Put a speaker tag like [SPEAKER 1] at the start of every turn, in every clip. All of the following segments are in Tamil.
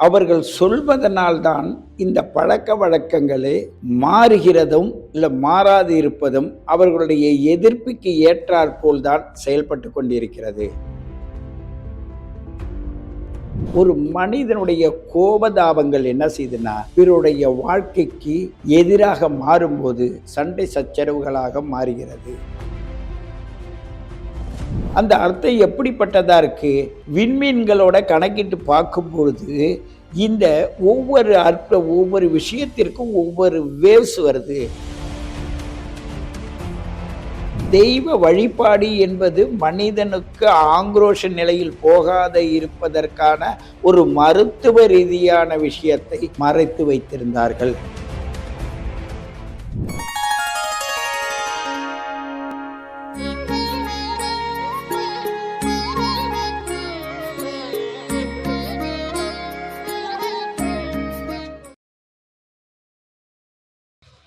[SPEAKER 1] அவர்கள் சொல்வதனால்தான் இந்த பழக்க வழக்கங்களே மாறுகிறதும் இல்லை மாறாது இருப்பதும் அவர்களுடைய எதிர்ப்புக்கு ஏற்றாற்போல் தான் செயல்பட்டு கொண்டிருக்கிறது. ஒரு மனிதனுடைய கோபதாபங்கள் என்ன செய்யுதுன்னா பிறருடைய வாழ்க்கைக்கு எதிராக மாறும்போது சண்டை சச்சரவுகளாக மாறுகிறது. அந்த அர்த்தம் எப்படிப்பட்டதா இருக்கு? விண்மீன்களோட கணக்கிட்டு பார்க்கும் பொழுது இந்த ஒவ்வொரு விஷயத்திற்கும் ஒவ்வொரு வேவ்ஸ் வருது. தெய்வ வழிபாடு என்பது மனிதனுக்கு ஆக்ரோஷ நிலையில் போகாத இருப்பதற்கான ஒரு மருத்துவ ரீதியான விஷயத்தை மறைத்து வைத்திருந்தார்கள்.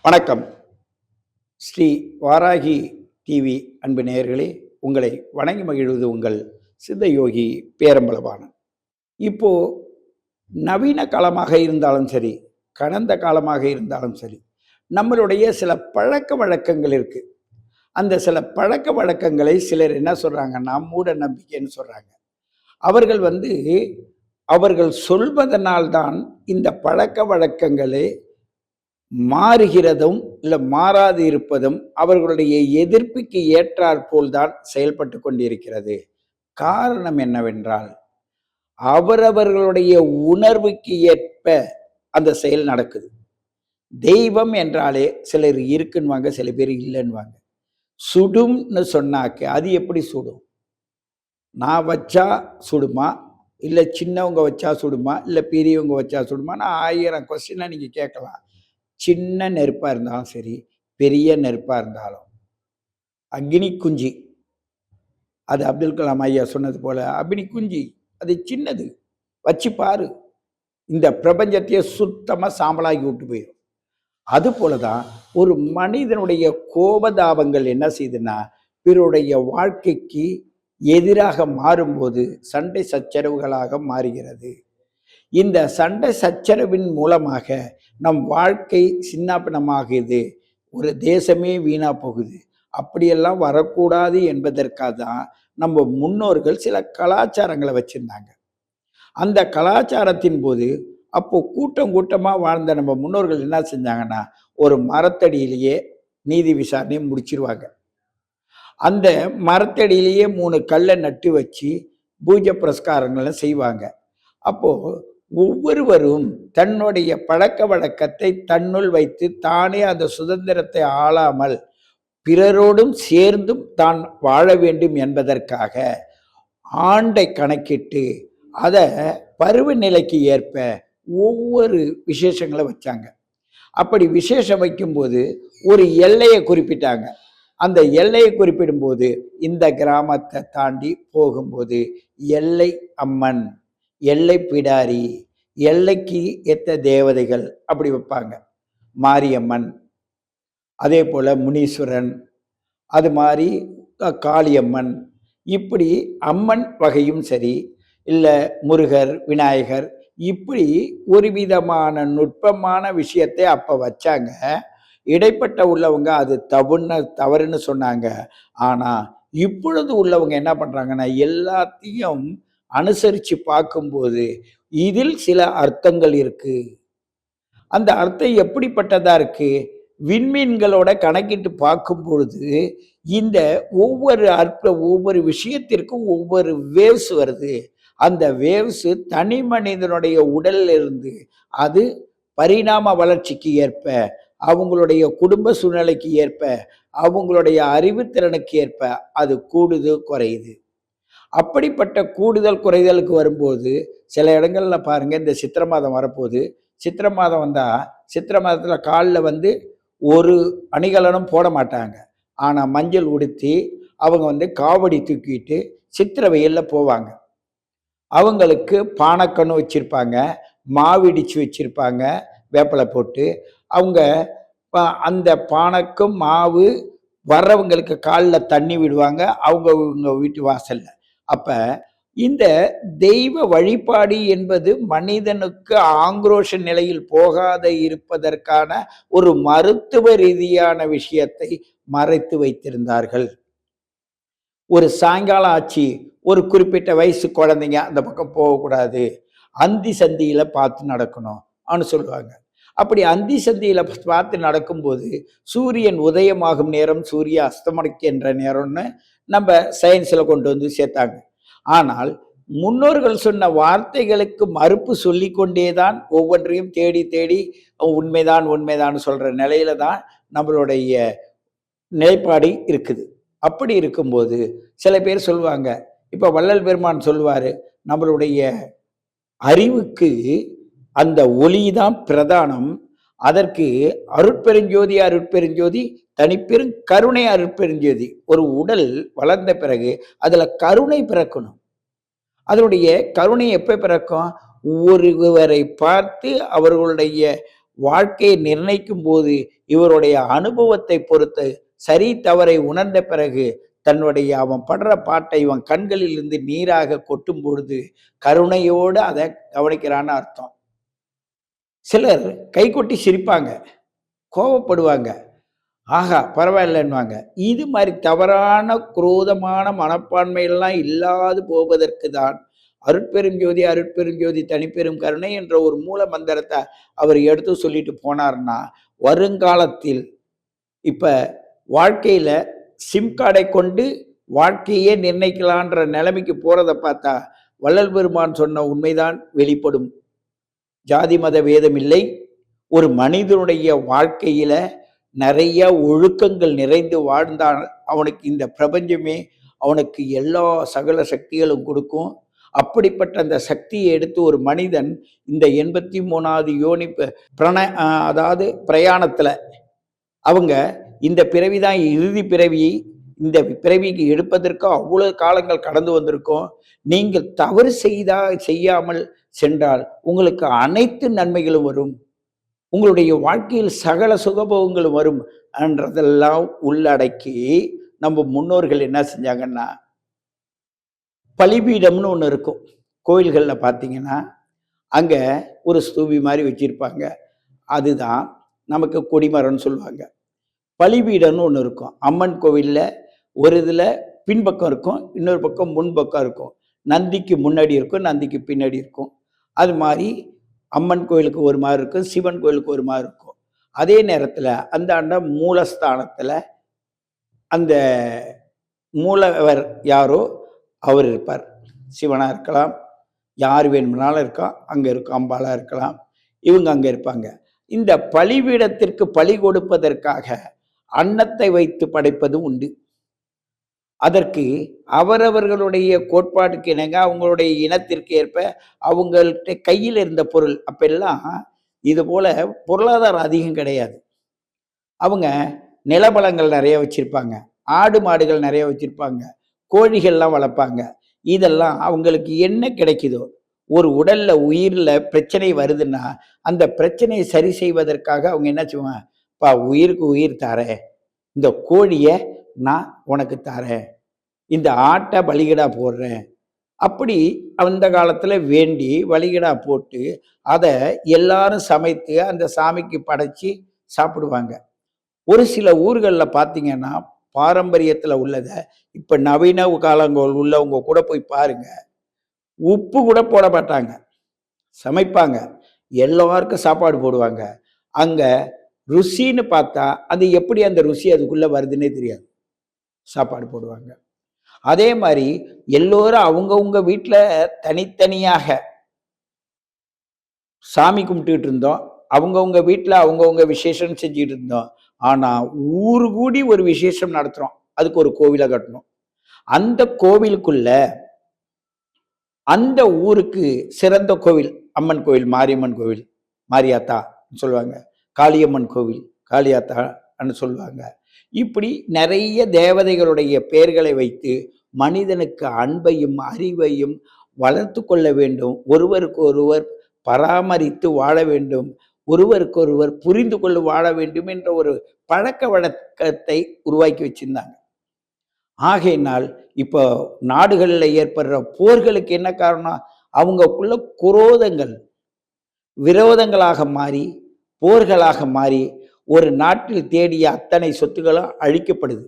[SPEAKER 1] வணக்கம். ஸ்ரீ வாராகி டிவி அன்பு நேயர்களே, உங்களை வணங்கி மகிழ்வது உங்கள் சித்த யோகி பேரம்பலவாணன். இப்போ நவீன காலமாக இருந்தாலும் சரி, கடந்த காலமாக இருந்தாலும் சரி, நம்மளுடைய சில பழக்க வழக்கங்கள் இருக்கு. அந்த சில பழக்க வழக்கங்களை சிலர் என்ன சொல்றாங்கன்னா மூட நம்பிக்கைன்னு சொல்றாங்க. அவர்கள் சொல்வதனால்தான் இந்த பழக்க வழக்கங்களே மாறுகிறதும் இல்லை மாறாது இருப்பதும் அவர்களுடைய எதிர்ப்புக்கு ஏற்றாற்போல் தான் செயல்பட்டு கொண்டிருக்கிறது. காரணம் என்னவென்றால் அவரவர்களுடைய உணர்வுக்கு ஏற்ப அந்த செயல் நடக்குது. தெய்வம் என்றாலே சிலர் இருக்குன்னுவாங்க, சில பேர் இல்லைன்னுவாங்க. சுடும்னு சொன்னாக்க அது எப்படி சுடும்? நான் வச்சா சுடுமா, இல்லை சின்னவங்க வச்சா சுடுமா, இல்லை பெரியவங்க வச்சா சுடுமா? நான் 1000 கொஸ்டினை நீங்கள் கேட்கலாம். சின்ன நெருப்பாக இருந்தாலும் சரி, பெரிய நெருப்பாக இருந்தாலும் அக்னி குஞ்சி, அது அப்துல் கலாம் ஐயா சொன்னது போல அக்னி குஞ்சி அது சின்னது, வச்சு பாரு, இந்த பிரபஞ்சத்தையே சுத்தமாக சாம்பலாகி விட்டு போயிடும். அது போலதான் ஒரு மனிதனுடைய கோபதாபங்கள் என்ன செய்யுதுன்னா பிறருடைய வாழ்க்கைக்கு எதிராக மாறும்போது சண்டை சச்சரவுகளாக மாறுகிறது. இந்த சண்டை சச்சரவின் மூலமாக நம் வாழ்க்கை சின்னாபின்னமாகுது, ஒரு தேசமே வீணா போகுது. அப்படியெல்லாம் வரக்கூடாது என்பதற்காக தான் நம்ம முன்னோர்கள் சில கலாச்சாரங்களை வச்சிருந்தாங்க. அந்த கலாச்சாரத்தின் போது அப்போ கூட்டம் கூட்டமாக வாழ்ந்த நம்ம முன்னோர்கள் என்ன செஞ்சாங்கன்னா ஒரு மரத்தடியிலேயே நீதி விசாரணையை முடிச்சிருவாங்க. அந்த மரத்தடியிலேயே 3 கல்லை நட்டு வச்சு பூஜை புரஸ்காரங்களை செய்வாங்க. அப்போ ஒவ்வொருவரும் தன்னுடைய பழக்க வழக்கத்தை தன்னுள் வைத்து தானே அந்த சுதந்திரத்தை ஆளாமல் பிறரோடும் சேர்ந்தும் தான் வாழ வேண்டும் என்பதற்காக ஆண்டை கணக்கிட்டு அதை பருவநிலைக்கு ஏற்ப ஒவ்வொரு விசேஷங்களை வச்சாங்க. அப்படி விசேஷம் வைக்கும்போது ஒரு எல்லையை குறிப்பிட்டாங்க. அந்த எல்லையை குறிப்பிடும்போது இந்த கிராமத்தை தாண்டி போகும்போது எல்லை அம்மன், எல்லை பிடாரி, எல்லைக்கு ஏற்ற தேவதைகள் அப்படி வைப்பாங்க. மாரியம்மன், அதே போல் முனீஸ்வரன், அது மாதிரி காளியம்மன், இப்படி அம்மன் வகையும் சரி, இல்லை முருகர், விநாயகர், இப்படி ஒரு விதமான நுட்பமான விஷயத்தை அப்போ வச்சாங்க. இடைப்பட்ட உள்ளவங்க அது தவறுன்னு சொன்னாங்க. ஆனால் இப்பொழுது உள்ளவங்க என்ன பண்ணுறாங்கன்னா எல்லாத்தையும் அனுசரித்து பார்க்கும்போது இதில் சில அர்த்தங்கள் இருக்கு. அந்த அர்த்தம் எப்படிப்பட்டதா இருக்கு? விண்மீன்களோட கணக்கிட்டு பார்க்கும் பொழுது இந்த ஒவ்வொரு விஷயத்திற்கும் ஒவ்வொரு வேவ்ஸ் வருது. அந்த வேவ்ஸ் தனி மனிதனுடைய உடல்ல இருந்து அது பரிணாம வளர்ச்சிக்கு ஏற்ப, அவங்களுடைய குடும்ப சூழ்நிலைக்கு ஏற்ப, அவங்களுடைய அறிவுத்திறனுக்கு ஏற்ப அது கூடுது குறையுது. அப்படிப்பட்ட கூடுதல் குறைதலுக்கு வரும்போது சில இடங்கள்ல பாருங்க, இந்த சித்திரை மாதம் வரப்போகுது. சித்திரை மாதம் வந்தால் சித்திரை மாதத்தில் காலில் ஒரு அணிகலனும் போட மாட்டாங்க. ஆனால் மஞ்சள் உடுத்தி அவங்க காவடி தூக்கிட்டு சித்திரை வெயிலில் போவாங்க. அவங்களுக்கு பானக்கண்ணு வச்சுருப்பாங்க, மாவிடிச்சு வச்சுருப்பாங்க, வேப்பிலை போட்டு. அவங்க அந்த பானக்கும் மாவு வர்றவங்களுக்கு காலில் தண்ணி விடுவாங்க அவங்க வீட்டு வாசலில். அப்போ இந்த தெய்வ வழிபாடு என்பது மனிதனுக்கு ஆக்ரோஷ நிலையில் போகாத இருப்பதற்கான ஒரு மருத்துவ ரீதியான விஷயத்தை மறைத்து வைத்திருந்தார்கள். ஒரு சாயங்காலம் ஆச்சு, ஒரு குறிப்பிட்ட வயசு குழந்தைங்க அந்த பக்கம் போகக்கூடாது, அந்தி சந்தியில பார்த்து நடக்கணும் அப்படின்னு சொல்லுவாங்க. அப்படி அந்தி சந்தியில பார்த்து நடக்கும்போது சூரியன் உதயமாகும் நேரம், சூரிய அஸ்தமனிக்கின்ற நேரம்னு நம்ம சயின்ஸ்ல கொண்டு வந்து சேர்த்தாங்க. ஆனால் முன்னோர்கள் சொன்ன வார்த்தைகளுக்கு மறுப்பு சொல்லிக் கொண்டேதான் ஒவ்வொன்றையும் தேடி தேடி உண்மைதான் உண்மைதான் சொல்ற நிலையில தான் நம்மளுடைய நிலைப்பாடு இருக்குது. அப்படி இருக்கும்போது சில பேர் சொல்லுவாங்க, இப்ப வள்ளல் பெருமான் சொல்லுவாரு, நம்மளுடைய அறிவுக்கு அந்த ஒளிதான் பிரதானம். அதற்கு அருட்பெருஞ்சோதி அருட்பெருஞ்சோதி தனிப்பெரும் கருணை அருட்பெருஞ்சோதி. ஒரு உடல் வளர்ந்த பிறகு அதுல கருணை பிறக்கணும். அதனுடைய கருணை எப்ப பிறக்கும்? ஒருவரை பார்த்து அவர்களுடைய வாழ்க்கையை நிர்ணயிக்கும் போது இவருடைய அனுபவத்தை பொறுத்து சரி தவறை உணர்ந்த பிறகு தன்னுடைய அவன் படுற பாட்டை இவன் கண்களில் இருந்து நீராக கொட்டும் பொழுது கருணையோடு அதை கவனிக்கிறான்னு அர்த்தம். சிலர் கை கொட்டி சிரிப்பாங்க, கோபப்படுவாங்க, ஆகா பரவாயில்லன்னுவாங்க. இது மாதிரி தவறான குரோதமான மனப்பான்மையெல்லாம் இல்லாது போவதற்கு தான் அருட்பெருஞ்சோதி அருட்பெருஞ்சோதி தனிப்பெரும் கருணை என்ற ஒரு மூல மந்திரத்தை அவர் எடுத்து சொல்லிட்டு போனார்னா வருங்காலத்தில் இப்ப வாழ்க்கையில சிம் கார்டை கொண்டு வாழ்க்கையே நிர்ணயிக்கலான்ற நிலைமைக்கு போறத பார்த்தா வள்ளல் பெருமான் சொன்ன உண்மைதான் வெளிப்படும். ஜாதி மத வேதம் இல்லை. ஒரு மனிதனுடைய வாழ்க்கையில நிறைய ஒழுக்கங்கள் நிறைந்து வாழ்ந்தான் அவனுக்கு இந்த பிரபஞ்சமே அவனுக்கு எல்லா சகல சக்திகளும் கொடுக்கும். அப்படிப்பட்ட அந்த சக்தியை எடுத்து ஒரு மனிதன் இந்த 83வது யோனி அதாவது பிரயாணத்துல அவங்க இந்த பிறவிதான் இறுதி பிறவி, இந்த பிறவிக்கு எடுப்பதற்கு அவ்வளவு காலங்கள் கடந்து வந்திருக்கோம். நீங்கள் தவறு செய்யாமல் சென்றால் உங்களுக்கு அனைத்து நன்மைகளும் வரும், உங்களுடைய வாழ்க்கையில் சகல சுகபோகங்களும் வரும் என்றதெல்லாம் உள்ளடக்கி நம்ம முன்னோர்கள் என்ன செஞ்சாங்கன்னா, பலிபீடம்னு ஒன்று இருக்கும் கோயில்களில் பார்த்தீங்கன்னா, அங்கே ஒரு ஸ்தூபி மாதிரி வச்சிருப்பாங்க. அதுதான் நமக்கு கொடிமரம்னு சொல்லுவாங்க. பலிபீடம்னு ஒன்று இருக்கும். அம்மன் கோவிலில் ஒரு இதில் பின்பக்கம் இருக்கும், இன்னொரு பக்கம் முன்பக்கம் இருக்கும். நந்திக்கு முன்னாடி இருக்கும், நந்திக்கு பின்னாடி இருக்கும். அது மாதிரி அம்மன் கோயிலுக்கு ஒரு மாதிரி இருக்கும், சிவன் கோயிலுக்கு ஒரு மாதிரி இருக்கும். அதே நேரத்தில் அந்த ஆண்ட மூலஸ்தானத்தில் அந்த மூலவர் யாரோ அவர் இருப்பார். சிவனாக இருக்கலாம், யார் வேணும்னாலும் இருக்கலாம், அங்கே இருக்கும் அம்பாலாக இருக்கலாம், இவங்க அங்கே இருப்பாங்க. இந்த பலிபீடத்திற்கு பலி கொடுப்பதற்காக அன்னத்தை வைத்து படைப்பதும் உண்டு. அதற்கு அவரவர்களுடைய கோட்பாட்டுக்கு இணங்க அவங்களுடைய இனத்திற்கு ஏற்ப அவங்கள்ட்ட கையில் இருந்த பொருள், அப்பெல்லாம் இது போல பொருளாதாரம் அதிகம் கிடையாது. அவங்க நிலபலங்கள் நிறைய வச்சிருப்பாங்க, ஆடு மாடுகள் நிறைய வச்சிருப்பாங்க, கோழிகள்லாம் வளர்ப்பாங்க. இதெல்லாம் அவங்களுக்கு என்ன கிடைக்குதோ, ஒரு உடல்ல உயிர்ல பிரச்சனை வருதுன்னா அந்த பிரச்சனையை சரி செய்வதற்காக அவங்க என்ன செய்வாங்க, பா உயிருக்கு உயிர் தரேன், இந்த கோழியை நான் உனக்கு தரேன், இந்த ஆட்டை பலிகடா போடுறேன், அப்படி அந்த காலத்துல வேண்டி பலிகடா போட்டு அதை எல்லாரும் சமைத்து அந்த சாமிக்கு படைச்சி சாப்பிடுவாங்க. ஒரு சில ஊர்களில் பார்த்தீங்கன்னா பாரம்பரியத்தில் உள்ளதை இப்ப நவீன காலங்கள் உள்ளவங்க கூட போய் பாருங்க, உப்பு கூட போட மாட்டாங்க, சமைப்பாங்க, எல்லாருக்கும் சாப்பாடு போடுவாங்க. அங்க ருசின்னு பார்த்தா அது எப்படி அந்த ருசி அதுக்குள்ள வருதுன்னே தெரியாது, சாப்பாடு போடுவாங்க. அதே மாதிரி எல்லோரும் அவங்கவுங்க வீட்டில் தனித்தனியாக சாமி கும்பிட்டுட்டு இருந்தோம், அவங்கவுங்க வீட்டில் அவங்கவுங்க விசேஷம் செஞ்சுட்டு இருந்தோம். ஆனா ஊரு கூடி ஒரு விசேஷம் நடத்துறோம், அதுக்கு ஒரு கோவிலை கட்டணும். அந்த கோவிலுக்குள்ள அந்த ஊருக்கு சிறந்த கோவில் அம்மன் கோவில், மாரியம்மன் கோவில் மாரியாத்தா சொல்லுவாங்க, காளியம்மன் கோவில் காளியாத்தான்னு சொல்லுவாங்க. இப்படி நிறைய தேவதைகளுடைய பெயர்களை வைத்து மனிதனுக்கு அன்பையும் அறிவையும் வளர்த்து கொள்ள வேண்டும், ஒருவருக்கு ஒருவர் பராமரித்து வாழ வேண்டும், ஒருவருக்கு ஒருவர் புரிந்து கொள்ள வாழ வேண்டும் என்ற ஒரு பழக்க வழக்கத்தை உருவாக்கி வச்சிருந்தாங்க. ஆகையினால் இப்போ நாடுகளில் ஏற்படுற போர்களுக்கு என்ன காரணம்? அவங்கக்குள்ள குரோதங்கள், விரோதங்களாக மாறி, போர்களாக மாறி, ஒரு நாட்டில் தேடிய அத்தனை சொத்துக்களும் அழிக்கப்படுது.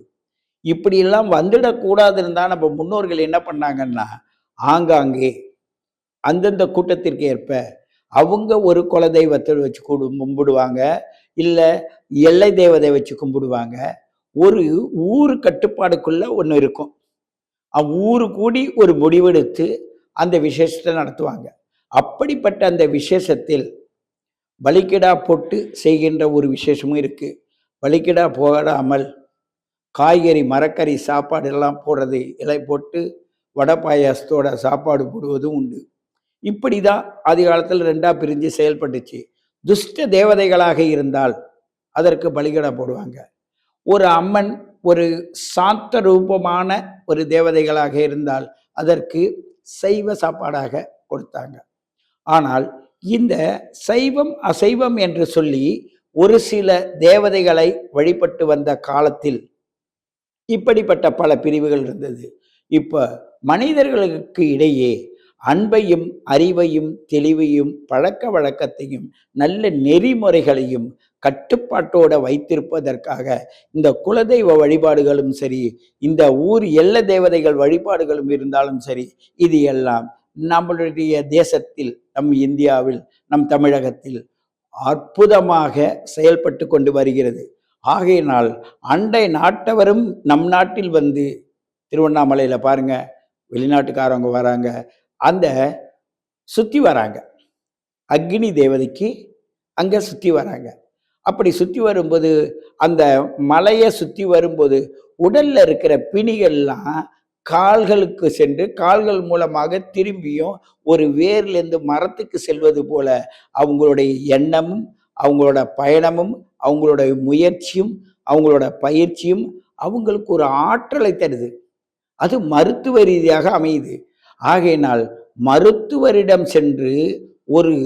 [SPEAKER 1] இப்படியெல்லாம் வந்துடக்கூடாதுன்னு தான் நம்ம முன்னோர்கள் என்ன பண்ணாங்கன்னா, ஆங்காங்கே அந்தந்த கூட்டத்திற்கு ஏற்ப அவங்க ஒரு குலதெய்வத்தை வச்சு கும்பிடுவாங்க. இல்ல எல்லை தேவதை வச்சு கும்பிடுவாங்க. ஒரு ஊர் கட்டுப்பாடுக்குள்ள ஒண்ணு இருக்கும். ஊரு கூடி ஒரு முடிவெடுத்து அந்த விசேஷத்தை நடத்துவாங்க. அப்படிப்பட்ட அந்த விசேஷத்தில் பலிக்கிடா போட்டு செய்கின்ற ஒரு விசேஷமும் இருக்கு. பலிக்கிடா போடாமல் காய்கறி, மரக்கறி சாப்பாடு எல்லாம் போடுறது, இலை போட்டு வடை பாயாசத்தோட சாப்பாடு போடுவதும் உண்டு. இப்படிதான் ஆதி காலத்தில் 2ஆ பிரிஞ்சு செயல்பட்டுச்சு. துஷ்ட தேவதைகளாக இருந்தால் அதற்கு பலிகடா போடுவாங்க. ஒரு அம்மன் ஒரு சாந்த ரூபமான ஒரு தேவதைகளாக இருந்தால் அதற்கு சைவ சாப்பாடாக கொடுத்தாங்க. ஆனால் இந்த சைவம் அசைவம் என்று சொல்லி ஒரு சில தேவதைகளை வழிபட்டு வந்த காலத்தில் இப்படிப்பட்ட பல பிரிவுகள் இருந்தது. இப்ப மனிதர்களுக்கு இடையே அன்பையும் அறிவையும் தெளிவையும் பழக்க வழக்கத்தையும் நல்ல நெறிமுறைகளையும் கட்டுப்பாட்டோட வைத்திருப்பதற்காக இந்த குலதெய்வ வழிபாடுகளும் சரி, இந்த ஊர் எல்ல தேவதைகள் வழிபாடுகளும் இருந்தாலும் சரி, இது எல்லாம் நம்மளுடைய தேசத்தில், நம் இந்தியாவில், நம் தமிழகத்தில் அற்புதமாக செயல்பட்டு கொண்டு வருகிறது. ஆகையினால் அண்டை நாட்டவரும் நம் நாட்டில் வந்து திருவண்ணாமலையில பாருங்க, வெளிநாட்டுக்காரவங்க வராங்க, அந்த சுத்தி வராங்க. அக்னி தேவதைக்கு அங்க சுத்தி வராங்க. அப்படி சுத்தி வரும்போது அந்த மலையை சுத்தி வரும்போது உடல்ல இருக்கிற பிணிகள்லாம் கால்களுக்கு சென்று கால்கள் மூலமாக திரும்பியும் ஒரு வேர்லேருந்து மரத்துக்கு செல்வது போல அவங்களுடைய எண்ணமும் அவங்களோட பயணமும் அவங்களுடைய முயற்சியும் அவங்களோட பயிற்சியும் அவங்களுக்கு ஒரு ஆற்றலை தருது. அது மருத்துவ ரீதியாக அமையுது. ஆகையினால் மருத்துவரிடம் சென்று ஒரு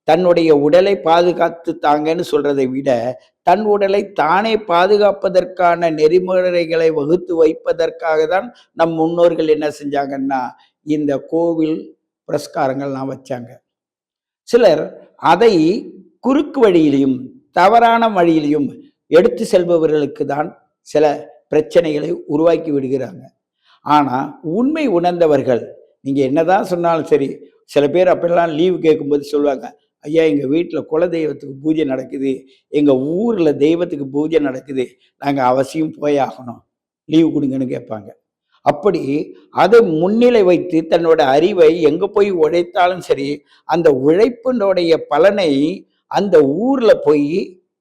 [SPEAKER 1] தன்னுடைய உடலை பாதுகாத்து தாங்கன்னு சொல்றதை விட தன் உடலை தானே பாதுகாப்பதற்கான நெறிமுறைகளை வகுத்து வைப்பதற்காக தான் நம் முன்னோர்கள் என்ன செஞ்சாங்கன்னா இந்த கோவில் புரஸ்காரங்கள்லாம் வச்சாங்க. சிலர் அதை குறுக்கு வழியிலையும் தவறான வழியிலையும் எடுத்து செல்பவர்களுக்கு தான் சில பிரச்சனைகளை உருவாக்கி விடுகிறாங்க. ஆனா உண்மை உணர்ந்தவர்கள் நீங்க என்னதான் சொன்னாலும் சரி, சில பேர் அப்படிலாம் லீவு கேட்கும்போது சொல்லுவாங்க, ஐயா எங்கள் வீட்டில் குலதெய்வத்துக்கு பூஜை நடக்குது, எங்கள் ஊரில் தெய்வத்துக்கு பூஜை நடக்குது, நாங்கள் அவசியம் போய் ஆகணும், லீவு கொடுங்கன்னு கேட்பாங்க. அப்படி அதை முன்னிலை வைத்து தன்னோட அறிவை எங்கே போய் உழைத்தாலும் சரி, அந்த உழைப்பினுடைய பலனை அந்த ஊரில் போய்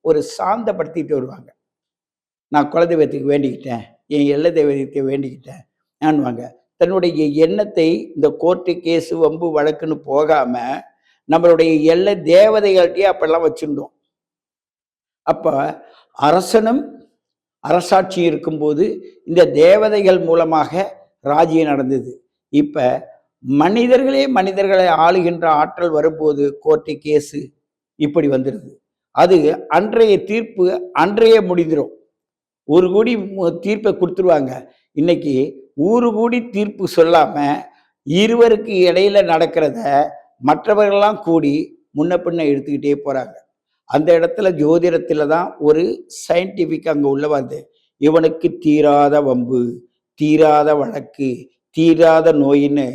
[SPEAKER 1] ஒரு சாந்தப்படுத்திட்டு வருவாங்க. நான் குலதெய்வத்துக்கு வேண்டிக்கிட்டேன், என் எல்ல தெய்வத்தை வேண்டிக்கிட்டேன் நான்வாங்க. தன்னுடைய எண்ணத்தை இந்த கோர்ட்டு கேஸு வம்பு வழக்குன்னு போகாம நம்மளுடைய எல்லை தேவதைகள்கிட்டயே அப்பெல்லாம் வச்சிருந்தோம். அப்ப அரசனும் அரசாட்சி இருக்கும்போது இந்த தேவதைகள் மூலமாக ராஜ்யம் நடந்தது. இப்ப மனிதர்களே மனிதர்களை ஆளுகின்ற ஆற்றல் வரும்போது கோர்ட்டு கேஸு இப்படி வந்துடுது. அது அன்றைய தீர்ப்பு அன்றைய முடிந்துடும். ஒரு கோடி தீர்ப்பை கொடுத்துருவாங்க. இன்னைக்கு ஊரு கூடி தீர்ப்பு சொல்லாம இருவருக்கு இடையில நடக்கிறத மற்றவர்கள்லாம் கூடி முன்ன பின்ன எடுத்துக்கிட்டே போறாங்க. அந்த இடத்துல ஜோதிடத்துல தான் ஒரு சயின்டிபிக் அங்க உள்ள வந்து இவனுக்கு தீராத வம்பு, தீராத வழக்கு, தீராத நோயின்னு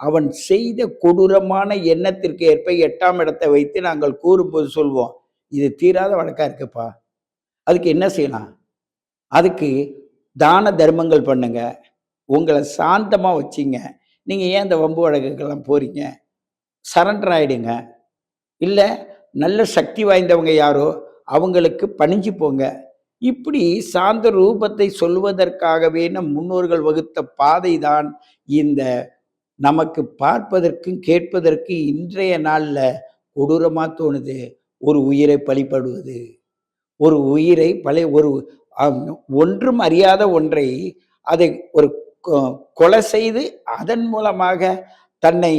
[SPEAKER 1] அவன் செய்த கொடூரமான எண்ணத்திற்கு ஏற்ப 8ஆம் இடத்தை வைத்து நாங்கள் கூறும்போது சொல்வோம், இது தீராத வழக்கா இருக்குப்பா, அதுக்கு என்ன செய்யலாம்? அதுக்கு தான தர்மங்கள் பண்ணுங்க, உங்களை சாந்தமா வச்சிங்க, நீங்க ஏன் இந்த வம்பு வழக்குக்கெல்லாம் போறீங்க? சரண்டர் ஆயிடுங்க. இல்ல நல்ல சக்தி வாய்ந்தவங்க யாரோ அவங்களுக்கு பணிஞ்சு போங்க. இப்படி சாந்த ரூபத்தை சொல்வதற்காகவே நம் முன்னோர்கள் வகுத்த பாதை தான் இந்த நமக்கு பார்ப்பதற்கும் கேட்பதற்கு இன்றைய நாள்ல கொடூரமா தோணுது. ஒரு உயிரை பலிப்படுவது, ஒரு உயிரை ஒரு ஒன்றும் அறியாத ஒன்றை அதை ஒரு கொலை செய்து அதன் மூலமாக தன்னை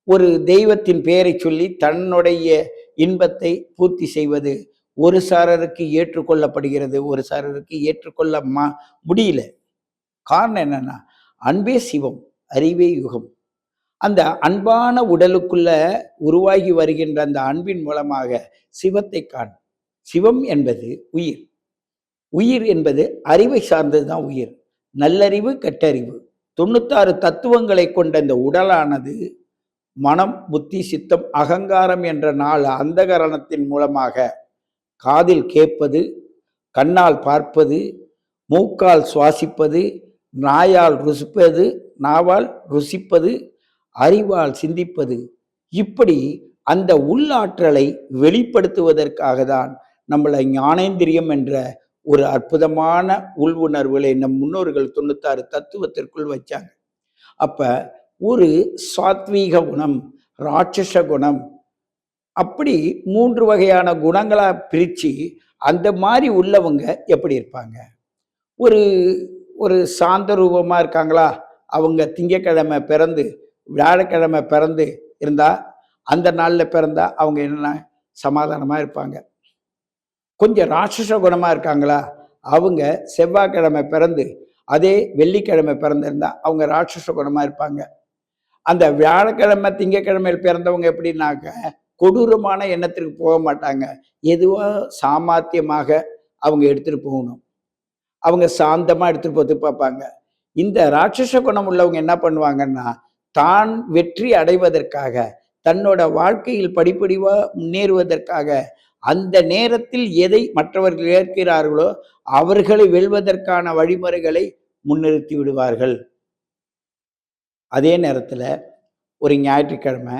[SPEAKER 1] ஒரு தெய்வத்தின் பெயரை சொல்லி தன்னுடைய இன்பத்தை பூர்த்தி செய்வது ஒரு சாரருக்கு ஏற்றுக்கொள்ளப்படுகிறது, ஒரு சாரருக்கு ஏற்றுக்கொள்ள முடியல. காரணம் என்னன்னா, அன்பே சிவம், அறிவே யுகம். அந்த அன்பான உடலுக்குள்ள உருவாகி வருகின்ற அந்த அன்பின் மூலமாக சிவத்தை காண். சிவம் என்பது உயிர். உயிர் என்பது அறிவை சார்ந்ததுதான் உயிர். நல்லறிவு, கெட்டறிவு. 96 தத்துவங்களை கொண்ட இந்த உடலானது மனம், புத்தி, சித்தம், அகங்காரம் என்ற 4 அந்தகரணத்தின் மூலமாக காதில் கேட்பது, கண்ணால் பார்ப்பது, மூக்கால் சுவாசிப்பது, நாயால் ருசிப்பது, நாவால் ருசிப்பது, அறிவால் சிந்திப்பது, இப்படி அந்த உள்ளாற்றலை வெளிப்படுத்துவதற்காக தான் நம்மளை ஞானேந்திரியம் என்ற ஒரு அற்புதமான உள் உணர்வுகளை நம் முன்னோர்கள் 96 தத்துவத்திற்குள் வச்சாங்க. அப்ப ஒரு சாத்வீக குணம், ராட்சச குணம், அப்படி 3 வகையான குணங்களா பிரிச்சு அந்த மாதிரி உள்ளவங்க எப்படி இருப்பாங்க? ஒரு ஒரு சாந்த ரூபமா இருக்காங்களா? அவங்க திங்கட்கிழமை பிறந்து வியாழக்கிழமை பிறந்து இருந்தா, அந்த நாள்ல பிறந்தா அவங்க என்னன்னா சமாதானமா இருப்பாங்க. கொஞ்சம் ராட்சச குணமா இருக்காங்களா? அவங்க செவ்வாய்க்கிழமை பிறந்து அதே வெள்ளிக்கிழமை பிறந்திருந்தா அவங்க ராட்சச குணமா இருப்பாங்க. அந்த வியாழக்கிழமை திங்கட்கிழமையில் பிறந்தவங்க எப்படின்னாக்க கொடூரமான எண்ணத்திற்கு போக மாட்டாங்க. எதுவோ சாமர்த்தியமாக அவங்க எடுத்துட்டு போகணும். அவங்க சாந்தமா எடுத்துட்டு போது பார்ப்பாங்க. இந்த ராட்சச குணம் உள்ளவங்க என்ன பண்ணுவாங்கன்னா, தான் வெற்றி அடைவதற்காக, தன்னோட வாழ்க்கையில் படிப்படிவா முன்னேறுவதற்காக, அந்த நேரத்தில் எதை மற்றவர்கள் ஏற்கிறார்களோ அவர்களை வெல்வதற்கான வழிமுறைகளை முன்னிறுத்தி விடுவார்கள். அதே நேரத்தில் ஒரு ஞாயிற்றுக்கிழமை,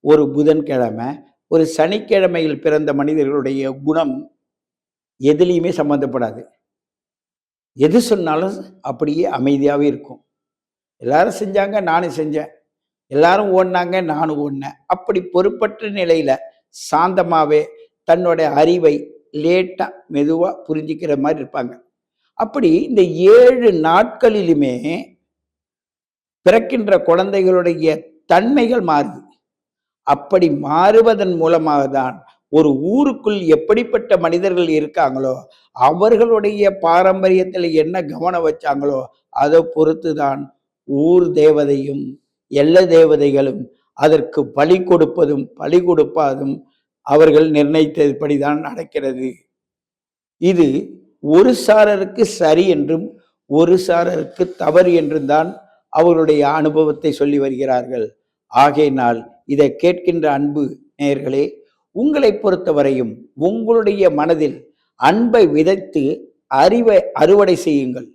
[SPEAKER 1] ஒரு புதன்கிழமை, ஒரு சனிக்கிழமையில் பிறந்த மனிதர்களுடைய குணம் எதுலேயுமே சம்மந்தப்படாது. எது சொன்னாலும் அப்படியே அமைதியாகவே இருக்கும். எல்லாரும் செஞ்சாங்க, நானும் செஞ்சேன். எல்லாரும் ஓடினாங்க, நானும் ஓடினேன். அப்படி பொறுப்பற்ற நிலையில சாந்தமாவே தன்னோட அறிவை லேட்டா மெதுவா புரிஞ்சிக்கிற மாதிரி இருப்பாங்க. அப்படி இந்த 7 நாட்களிலுமே பிறக்கின்ற குழந்தைகளுடைய தன்மைகள் மாறுது. அப்படி மாறுவதன் மூலமாக தான் ஒரு ஊருக்குள் எப்படிப்பட்ட மனிதர்கள் இருக்காங்களோ அவர்களுடைய பாரம்பரியத்தில் என்ன கவனம் வச்சாங்களோ அதை பொறுத்து தான் ஊர் தேவதையும் எல்ல தேவதைகளும் அதற்கு பலி கொடுப்பதும் பலி கொடுப்பதும் அவர்கள் நிர்ணயித்தபடிதான் நடக்கிறது. இது ஒரு சாரருக்கு சரி என்றும் ஒரு சாரருக்கு தவறு என்றும் தான் அவருடைய அனுபவத்தை சொல்லி வருகிறார்கள். ஆகையினால் இதை கேட்கின்ற அன்பு நேயர்களே, உங்களை பொறுத்தவரையும் உங்களுடைய மனதில் அன்பை விதைத்து அறிவை அறுவடை செய்யுங்கள்.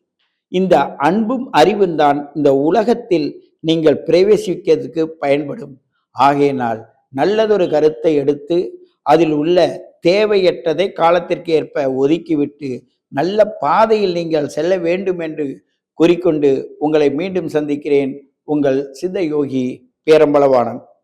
[SPEAKER 1] இந்த அன்பும் அறிவும் தான் இந்த உலகத்தில் நீங்கள் பிரவேசிக்கிறதுக்கு பயன்படும். ஆகையினால் நல்லதொரு கருத்தை எடுத்து அதில் உள்ள தேவையற்றதை காலத்திற்கு ஏற்ப ஒதுக்கிவிட்டு நல்ல பாதையில் நீங்கள் செல்ல வேண்டும் என்று கூறிக்கொண்டு உங்களை மீண்டும் சந்திக்கிறேன். உங்கள் சித்த யோகி பேரம்பலவாணன்.